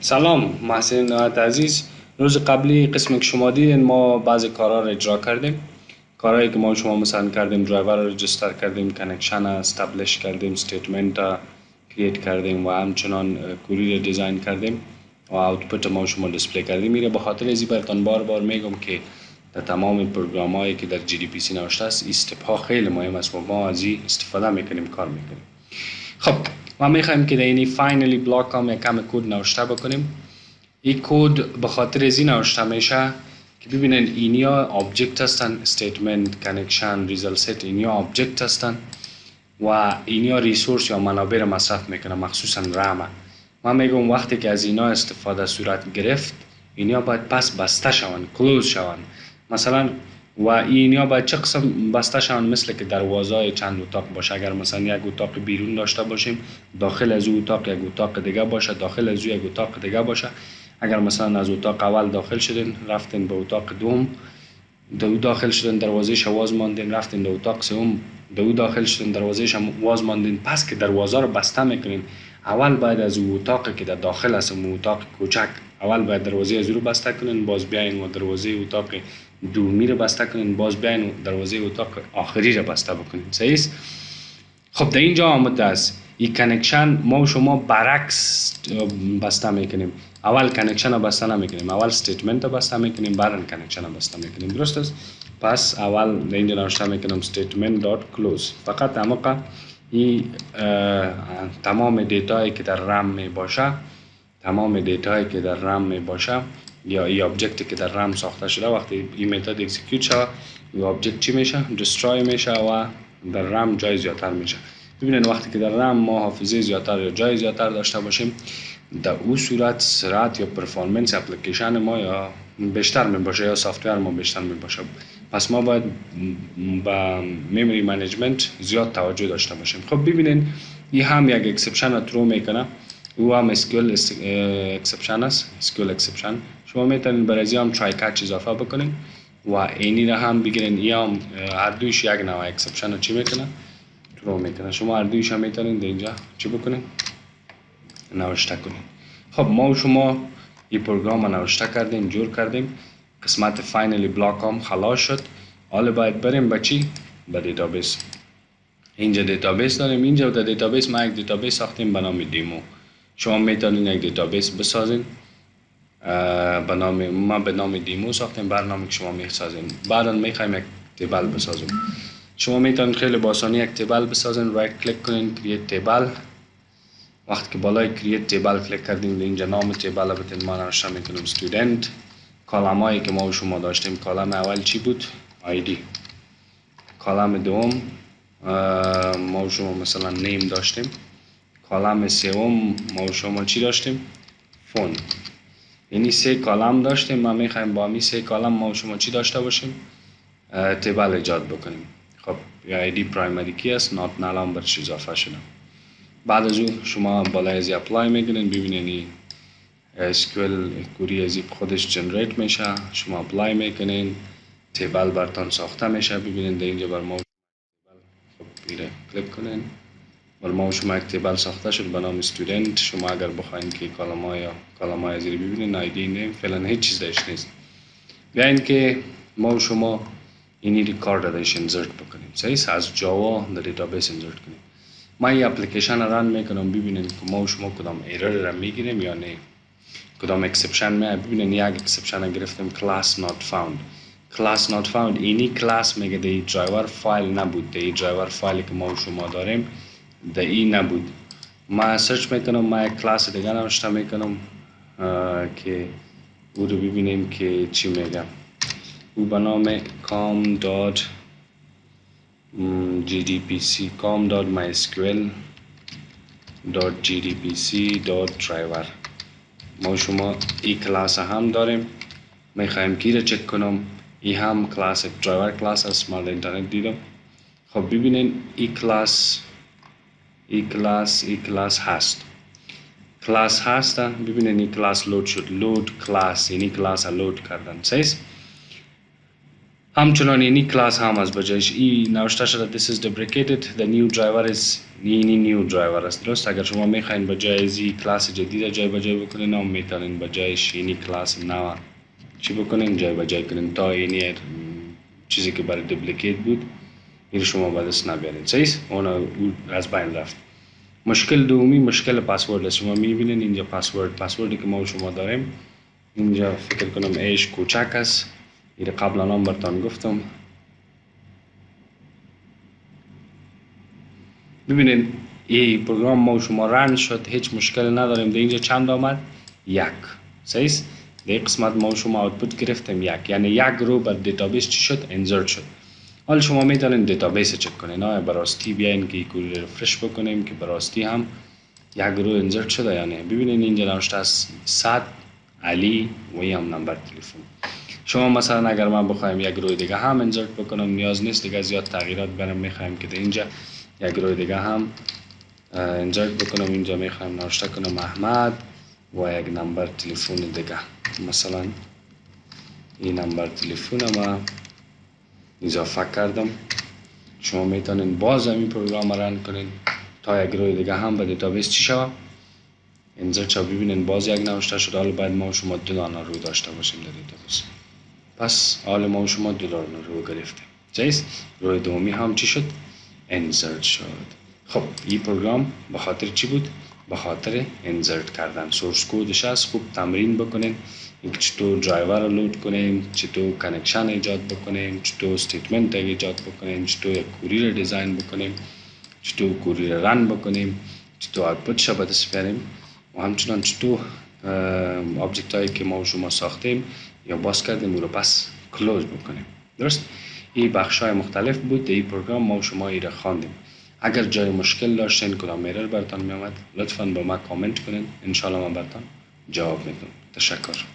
سلام محسن نهایت عزیز. روز قبلی قسمی که شما دیدین ما بعضی کارها را اجرا کردیم. کارهایی که ما شما مثلا کردیم درایور را رجستر کردیم، کانکشن استابلیش کردیم، استیتمنت کرییت کردیم و همچنان کوری را دیزاین کردیم و آوتپوت ما شما دیسپلی کردیم. میره به خاطر ازی براتون بار بار میگم که در تمام پروگرام هایی که در جی دی پی سی نوشته است استپ ها خیلی مهم است و ما از این استفاده میکنیم، کار میکنیم. خب ما میخوایم که در اینی فاینلی بلاک هم یک کم کد نوشته بکنیم. این کد به خاطر از این نوشته میشه که ببینید اینیا آبجکت هستن، استیتمنت، کانکشن، ریزالت ست اینیا آبجکت هستن و اینیا ریسورس یا منابع را مصرف میکنه، مخصوصا رام. من میگم وقتی که از اینا استفاده صورت گرفت اینیا باید پس بسته شون، کلوز شون. مثلا و اینیا باید چه قسم بسته شون؟ مثل که دروازه چند اتاق باشه. اگر مثلا یک اتاق بیرون داشته باشیم، داخل از او اتاق یک اتاق دیگه باشه، داخل از او یک اتاق دیگه باشه. اگر مثلا از اتاق اول داخل شدین رفتین به اتاق دوم، دو داخل شدن دروازه واز ماندین، رفتین به اتاق سوم، دو داخل شدن دروازه واز ماندین. پس که دروازه رو بسته میکنین اول باید از او اتاقی که در داخل است، اون اتاق کوچک، اول باید دروازه از رو بسته کنین، باز بیاین و دروازه اتاق دومی رو بسته کنین، باز بیاین و دروازه اتاق آخری رو بسته بکنین. صحیح است؟ خب در اینجا آمده است این کانکشن ما و شما برعکس بسته میکنیم. اول کانکشن رو بسته نمیکنیم، اول استیتمنت رو بسته میکنیم، بعد کانکشن رو بسته میکنیم. درست است؟ پس اول در اینجا نوشته میکنم statement dot close. فقط موقع این تمام دیتایی که در رام می باشه، تمام دیتایی که در رام می باشه یا این آبجکتی که در رام ساخته شده، وقتی این متد اکسیکیوت شود این آبجکت چی میشه؟ دستروی میشه و در رام جای زیادتر میشه. ببینید وقتی که در رام ما حافظه زیادتر یا جای زیادتر داشته باشیم، در اون صورت سرعت یا پرفورمنس اپلیکیشن ما یا بیشتر می باشه یا سافتور ما بیشتر می باشه. پس ما باید با میموری منیجمنت زیاد توجه داشته باشیم. خب ببینید این هم یک اکسپشن رو ترو میکنه، او هم اسکیول اکسپشن است، اسکیول اکسپشن. شما میتونید برای هم ترای کچ اضافه بکنید و اینی را هم بگیرین. این هم هر دویش یک نوع اکسپشن رو چی میکنه؟ ترو میکنه. شما هر دویش هم میتونید اینجا چی بکنید؟ نوشته کنید. خب ما و شما این پروگرام رو نوشته کردیم، جور کردیم، قسمت فاینلی بلاک هم خلاص شد. حالا باید بریم به چی؟ به دیتابیس. اینجا دیتابیس داریم. اینجا در دیتابیس ما یک دیتابیس ساختیم به نام دیمو. شما میتونید یک دیتابیس بسازین به نام ما، به نام دیمو ساختیم، برنامه که شما میسازین. بعدا میخوایم یک تیبل بسازیم. شما میتونید خیلی با آسانی یک تیبل بسازین. رایت کلیک کنین، کرییت تیبل. وقتی که بالای کرییت تیبل کلیک کردیم اینجا نام تیبل رو بتین ما نوشته میکنیم student. کالم هایی که ما و شما داشتیم، کالم اول چی بود؟ ID. کالم دوم ما و شما مثلا نیم داشتیم. کالم سوم ما و شما چی داشتیم؟ فون. یعنی سه کالم داشتیم. ما میخوایم با می سه کالم ما و شما چی داشته باشیم؟ تیبل ایجاد بکنیم. خب ID پرایمری کی است؟ نات نالم برش اضافه شده. بعد از او شما بالای ازی اپلای میکنین، ببینین اسکیول کوری ازی خودش جنریت میشه. شما اپلای میکنین، تیبل برتان ساخته میشه. ببینین در اینجا بر ما خب بیره کلیک کنین، بر ما شما یک تیبل ساخته شد به نام استودنت. شما اگر بخواین که کالم های ازی ببینین آیدی نیم فعلا هیچ چیز داشت نیست. بیاین که ما شما اینی ریکارد داشت انزرت بکنیم. صحیح از جاوا در دیتابیس انزرت کنیم. ما این اپلیکیشن را رن میکنم، ببینید که ما و شما کدام ایرر را میگیریم یا نه، کدام اکسپشن میاد. ببینید یک اکسپشن گرفتیم class not found. class not found اینی کلاس میگه در این درایور فایل نبود، در این درایور فایلی که ما و شما داریم در این نبود. ما سرچ میکنم، ما یک کلاس دیگه نوشته میکنم که او رو ببینیم که چی میگه. او به نام com.gdbc com.mysql.gdbc.driver. ما شما این کلاس هم داریم. میخوایم کی رو چک کنم. این هم کلاس درایور کلاس است، ما در اینترنت دیدم. خب ببینین این کلاس هست. کلاس هستن. ببینین این کلاس لود شد. لود کلاس یعنی کلاس لود کردن. صحیح؟ همچنان اینی کلاس هم از بجایش این نوشته شده this is deprecated the new driver is اینی نیو درایور است. درست اگر شما میخواین بجای ازی کلاس جدید جای بجای بکنین هم میتونین بجایش اینی کلاس نو چی بکنین جای بجای کنین تا اینی چیزی که برای دپلیکیت بود این شما با دست نبیارین. صحیح اون از بین رفت. مشکل دومی مشکل پسورد است. شما میبینین اینجا پسوردی که ما شما داریم اینجا فکر کنم ایش کوچک است. این قبلا هم براتون گفتم. ببینین این پروگرام ما شما رن شد هیچ مشکل نداریم. در اینجا چند آمد؟ یک. صحیح است. در قسمت ما شما آوتپوت گرفتیم یک، یعنی یک رو بر دیتابیس چی شد؟ انسرت شد. حالا شما میتونین دیتابیس چک کنین. نه براستی بیاین که کوری رفرش بکنیم که براستی هم یک رو انسرت شده یا نه. ببینین اینجا نوشته است 100 علی و این هم نمبر تلفن. شما مثلا اگر من بخوایم یک روی دیگه هم انسرت بکنم نیاز نیست دیگه زیاد تغییرات برام. میخوایم که اینجا یک روی دیگه هم انسرت بکنم. اینجا میخوایم نوشته کنم احمد و یک نمبر تلفن دیگه، مثلا این نمبر تلفن ما اضافه کردم. شما میتونین باز همین پروگرام رن کنین تا یک روی دیگه هم به دیتابیس چی شود؟ انسرت شود. ببینین باز یک نوشته شد. حالا باید ما شما 2 دانه رو داشته باشیم در دیتابیس. پس حالا ما شما 2 دانه رو گرفتیم. جایز روی دومی هم چی شد؟ انسرت شد. خب این پروگرام به خاطر چی بود؟ به خاطر انسرت کردن. سورس کودش هست. خوب تمرین بکنین اینکه چطور درایور رو لود کنیم، چطور کانکشن ایجاد بکنیم، چطور استیتمنت ایجاد بکنیم، چطور یک کوری رو دیزاین بکنیم، چطور کوری رو رن بکنیم، چطور آوتپوت رو به دست بیاریم و همچنان چطور آبجکت هایی که ما شما ساختیم یا باز کردیم او رو پس کلوز بکنیم. درست؟ این بخش های مختلف بود در این پروگرام. ما شما این را خواندیم. اگر جای مشکل داشتین کدام ایرر براتون می آمد لطفاً با ما کامنت کنین. انشالله من براتون جواب میدم. تشکر.